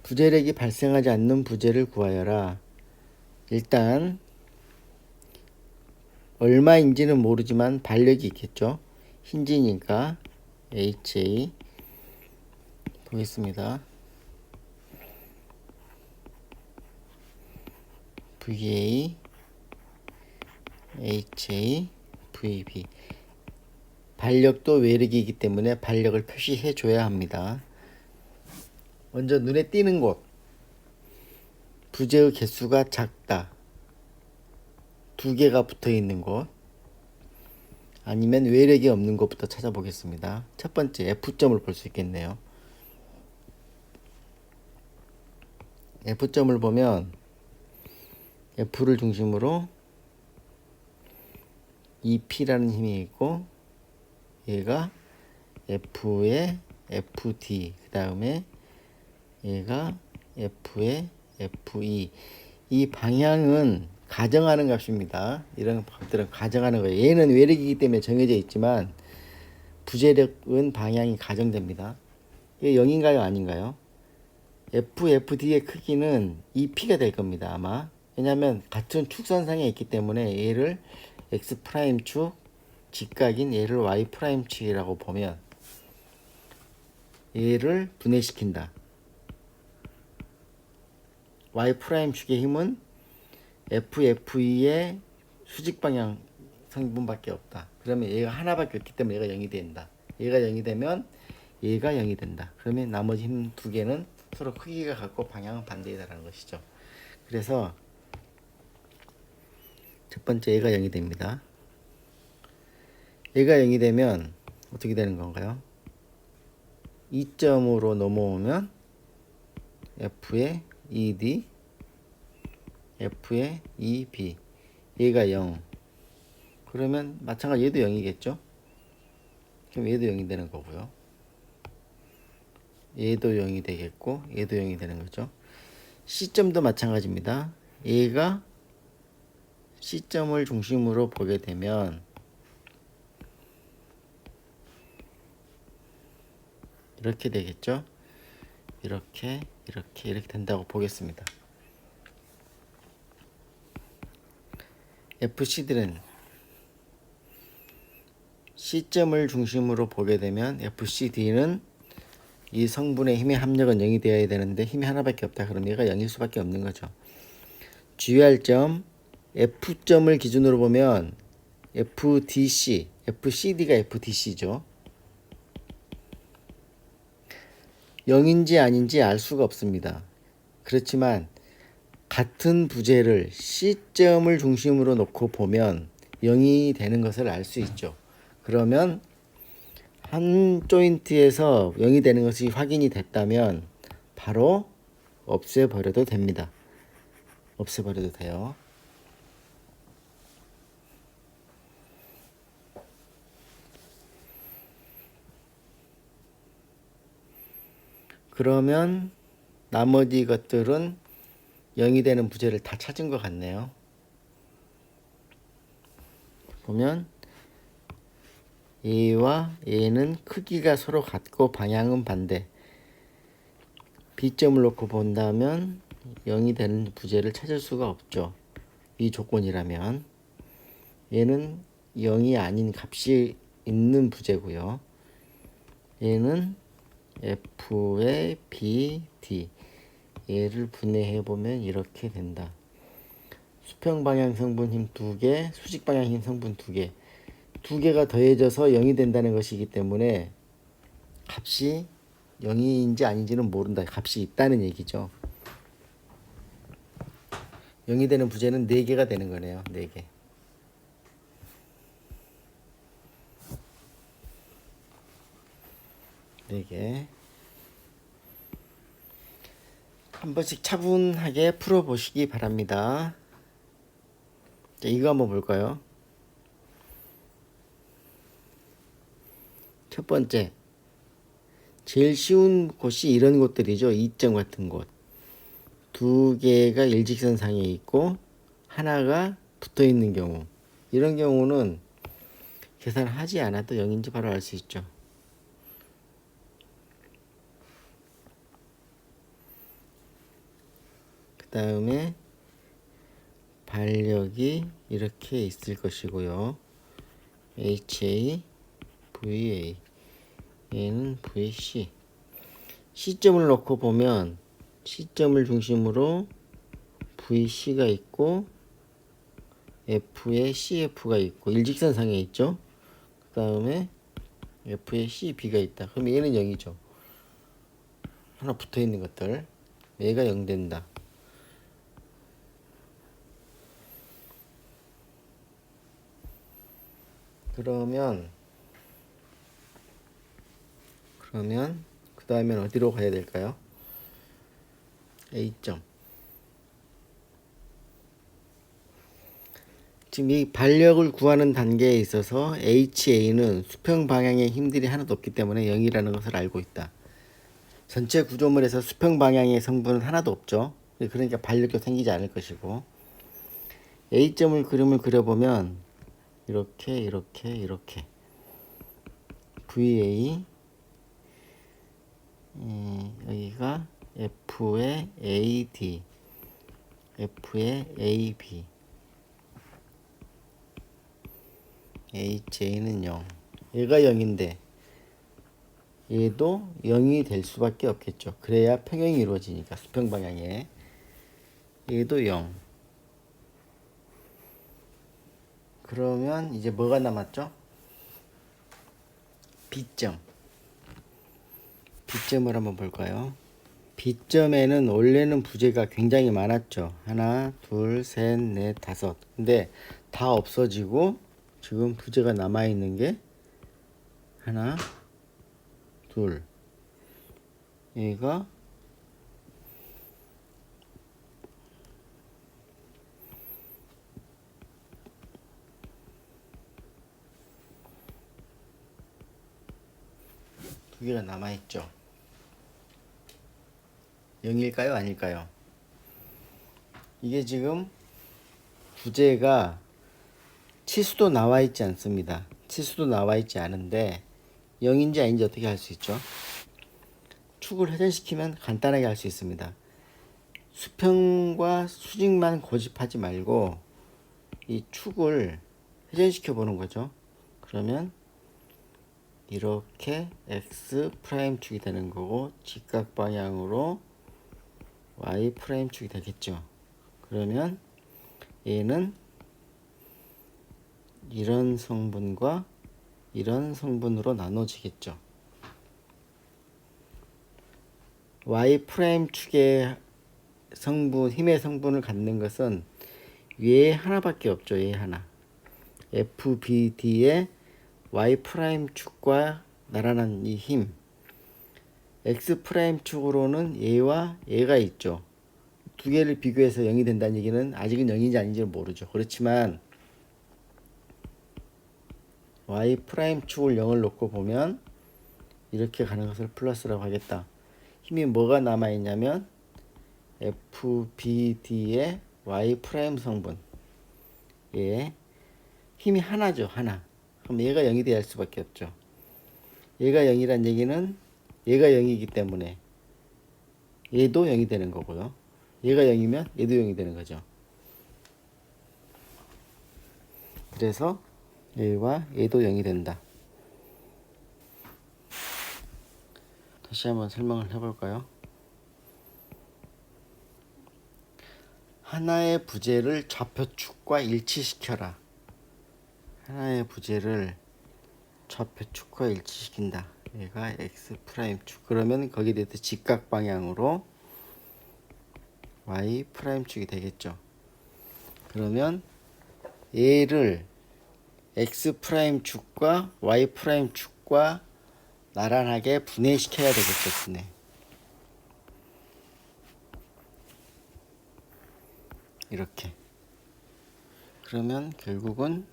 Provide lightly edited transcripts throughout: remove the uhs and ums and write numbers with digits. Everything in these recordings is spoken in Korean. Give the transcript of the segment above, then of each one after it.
부재력이 발생하지 않는 부재를 구하여라. 일단 얼마인지는 모르지만 반력이 있겠죠. 힌지니까 HA 보겠습니다. VA HA VB 반력도 외력이기 때문에 반력을 표시해 줘야 합니다. 먼저 눈에 띄는 곳, 부재의 개수가 작다, 두 개가 붙어 있는 곳, 아니면 외력이 없는 곳부터 찾아보겠습니다. 첫 번째 F점을 볼 수 있겠네요. F점을 보면 F를 중심으로 EP라는 힘이 있고, 얘가 F의 FD, 그 다음에 얘가 F의 FE. 이 방향은 가정하는 값입니다. 이런 값들은 가정하는 거예요. 얘는 외력이기 때문에 정해져 있지만 부재력은 방향이 가정됩니다. 이게 0인가요? 아닌가요? FD의 크기는 EP가 될 겁니다. 아마. 왜냐하면 같은 축선상에 있기 때문에 얘를 X'축, 직각인 얘를 Y'축이라고 보면 얘를 분해시킨다. Y'축의 힘은 FE의 수직방향 성분밖에 없다. 그러면 얘가 하나밖에 없기 때문에 얘가 0이 된다. 얘가 0이 되면 얘가 0이 된다. 그러면 나머지 힘 두 개는 서로 크기가 같고 방향은 반대이다라는 것이죠. 그래서 첫 번째 얘가 0이 됩니다. 얘가 0이 되면 어떻게 되는 건가요? 2점으로 넘어오면 F의 ED, F의 EB, 얘가 0. 그러면 마찬가지 얘도 0이겠죠? 그럼 얘도 0이 되는 거고요. 얘도 0이 되겠고 얘도 0이 되는 거죠. C점도 마찬가지입니다. 얘가 C점을 중심으로 보게 되면 이렇게 되겠죠. 이렇게 된다고 보겠습니다. FC들은 C점을 중심으로 보게 되면 FCD는 이 성분의 힘의 합력은 0이 되어야 되는데 힘이 하나밖에 없다. 그럼 얘가 0일 수밖에 없는 거죠. 주의할 점, F점을 기준으로 보면 FDC, FCD가 FDC죠. 0인지 아닌지 알 수가 없습니다. 그렇지만 같은 부재를 C점을 중심으로 놓고 보면 0이 되는 것을 알 수 있죠. 그러면 한 조인트에서 0이 되는 것이 확인이 됐다면 바로 없애버려도 됩니다. 없애버려도 돼요. 그러면 나머지 것들은 0이 되는 부재를 다 찾은 것 같네요. 보면 A와 A는 크기가 서로 같고 방향은 반대. B점을 놓고 본다면 0이 되는 부재를 찾을 수가 없죠. 이 조건이라면 얘는 0이 아닌 값이 있는 부재고요. 얘는 F의 BD. 얘를 분해해 보면 이렇게 된다. 수평 방향 성분 힘 2개, 수직 방향 힘 성분 2개. 2개가 더해져서 0이 된다는 것이기 때문에 값이 0인지 아닌지는 모른다. 값이 있다는 얘기죠. 0이 되는 부재는 4개가 되는 거네요. 4개. 한 번씩 차분하게 풀어보시기 바랍니다. 자, 이거 한번 볼까요? 첫 번째, 제일 쉬운 곳이 이런 곳들이죠. 2점 같은 곳. 2개가 일직선상에 있고 하나가 붙어 있는 경우, 이런 경우는 계산하지 않아도 0인지 바로 알 수 있죠. 다음에 반력이 이렇게 있을 것이고요. HA, VA, 얘는 VC. C점을 놓고 보면 C점을 중심으로 VC가 있고 F에 CF가 있고 일직선상에 있죠. 그 다음에 F에 CB가 있다. 그럼 얘는 0이죠. 하나 붙어있는 것들. 얘가 0 된다. 그러면 그 다음엔 어디로 가야 될까요? A점. 지금 이 반력을 구하는 단계에 있어서 HA는 수평 방향의 힘들이 하나도 없기 때문에 0이라는 것을 알고 있다. 전체 구조물에서 수평 방향의 성분은 하나도 없죠. 그러니까 반력도 생기지 않을 것이고, A점을 그림을 그려보면 이렇게 VA, 여기가 F의 AD, F의 AB, HA는 0. 얘가 0인데 얘도 0이 될 수밖에 없겠죠. 그래야 평형이 이루어지니까 수평 방향에. 얘도 0. 그러면 이제 뭐가 남았죠? B점. B점을 한번 볼까요? B점에는 원래는 부재가 굉장히 많았죠. 하나, 둘, 셋, 넷, 다섯. 근데 다 없어지고 지금 부재가 남아있는 게 하나, 둘. 얘가 두 개가 남아있죠. 0일까요? 아닐까요? 이게 지금 부재가 치수도 나와 있지 않습니다. 치수도 나와 있지 않은데 0인지 아닌지 어떻게 알 수 있죠? 축을 회전시키면 간단하게 알 수 있습니다. 수평과 수직만 고집하지 말고 이 축을 회전시켜 보는 거죠. 그러면 이렇게 X 프라임 축이 되는 거고 직각 방향으로 Y 프라임 축이 되겠죠. 그러면 얘는 이런 성분과 이런 성분으로 나눠지겠죠. Y 프라임 축의 성분, 힘의 성분을 갖는 것은 얘 하나밖에 없죠. 얘 하나. FBD의 Y 프라임 축과 나란한 이 힘. X 프라임 축으로는 얘와 얘가 있죠. 두 개를 비교해서 0이 된다는 얘기는 아직은 0인지 아닌지를 모르죠. 그렇지만 Y 프라임 축을 0을 놓고 보면 이렇게 가는 것을 플러스라고 하겠다. 힘이 뭐가 남아있냐면 FBD의 Y 프라임 성분. 예. 힘이 하나죠. 하나. 그럼 얘가 0이 돼야 할 수밖에 없죠. 얘가 0이란 얘기는 얘가 0이기 때문에 얘도 0이 되는 거고요. 얘가 0이면 얘도 0이 되는 거죠. 그래서 얘와 얘도 0이 된다. 다시 한번 설명을 해볼까요? 하나의 부재를 좌표축과 일치시켜라. 하나의 부재를 좌표축과 일치시킨다. 얘가 X 프라임 축. 그러면 거기에 대해서 직각 방향으로 Y 프라임 축이 되겠죠. 그러면 얘를 X 프라임 축과 Y 프라임 축과 나란하게 분해시켜야 되겠죠. 분해. 이렇게. 그러면 결국은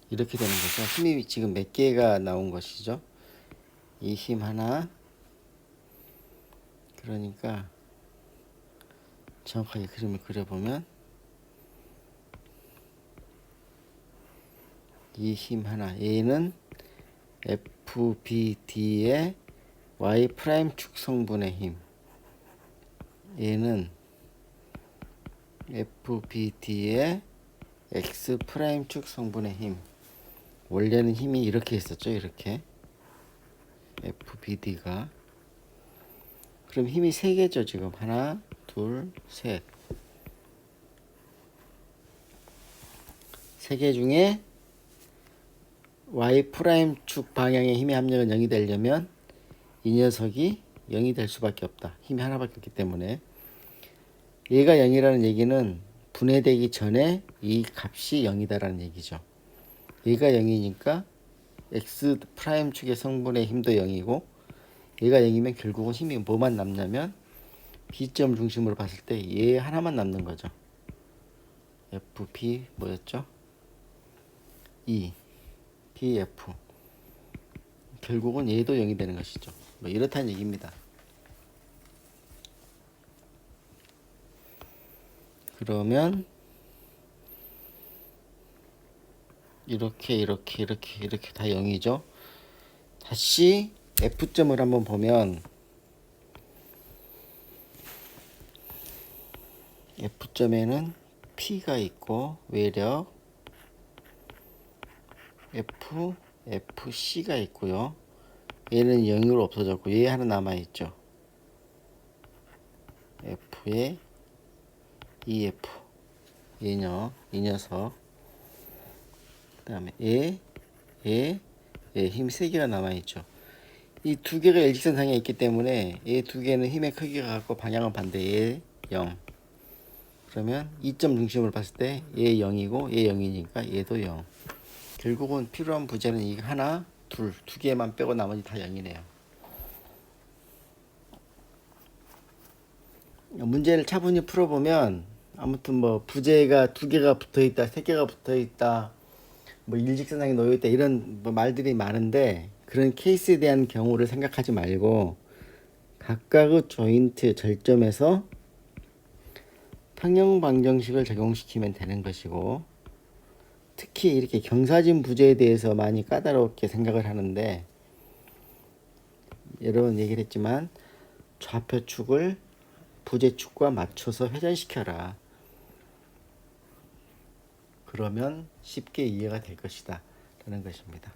이렇게 되는 거죠. 힘이 지금 몇 개가 나온 것이죠. 이 힘 하나. 그러니까 정확하게 그림을 그려보면 이 힘 하나. 얘는 FBD의 Y 프라임 축 성분의 힘. 얘는 FBD의 X 프라임 축 성분의 힘. 원래는 힘이 이렇게 있었죠. 이렇게 FBD가. 그럼 힘이 3개죠. 지금 하나, 둘, 셋. 3개 중에 Y 프라임 축 방향의 힘의 합력은 0이 되려면 이 녀석이 0이 될 수밖에 없다. 힘이 하나밖에 없기 때문에. 얘가 0이라는 얘기는 분해되기 전에 이 값이 0이다라는 얘기죠. 얘가 0이니까 X 프라임 축의 성분의 힘도 0이고, 얘가 0이면 결국은 힘이 뭐만 남냐면 B점 중심으로 봤을 때 얘 하나만 남는 거죠. FP 뭐였죠? E, BF. 결국은 얘도 0이 되는 것이죠. 뭐 이렇다는 얘기입니다. 그러면 이렇게 다 0이죠. 다시 F점을 한번 보면 F점에는 P가 있고 외력 FC가 있고요. 얘는 0으로 없어졌고 얘 하나 남아있죠. F에 EF 이 녀석. 그 다음에 힘 3개가 남아있죠. 이 2개가 일직선상에 있기 때문에 이 2개는 힘의 크기가 같고 방향은 반대에 0. 그러면 2점 중심으로 봤을 때 얘 0이고 얘 0이니까 얘도 0. 결국은 필요한 부재는 이 하나, 둘, 2개만 빼고 나머지 다 0이네요. 문제를 차분히 풀어보면 아무튼 뭐 부재가 2개가 붙어있다, 3개가 붙어있다, 뭐 일직선상에 놓여있다 이런 뭐 말들이 많은데 그런 케이스에 대한 경우를 생각하지 말고 각각의 조인트 절점에서 평형 방정식을 적용시키면 되는 것이고, 특히 이렇게 경사진 부재에 대해서 많이 까다롭게 생각을 하는데 여러 번 얘기를 했지만 좌표축을 부재축과 맞춰서 회전시켜라. 그러면 쉽게 이해가 될 것이다 라는 것입니다.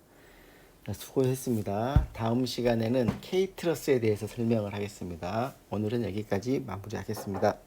수고했습니다. 다음 시간에는 K트러스에 대해서 설명을 하겠습니다. 오늘은 여기까지 마무리하겠습니다.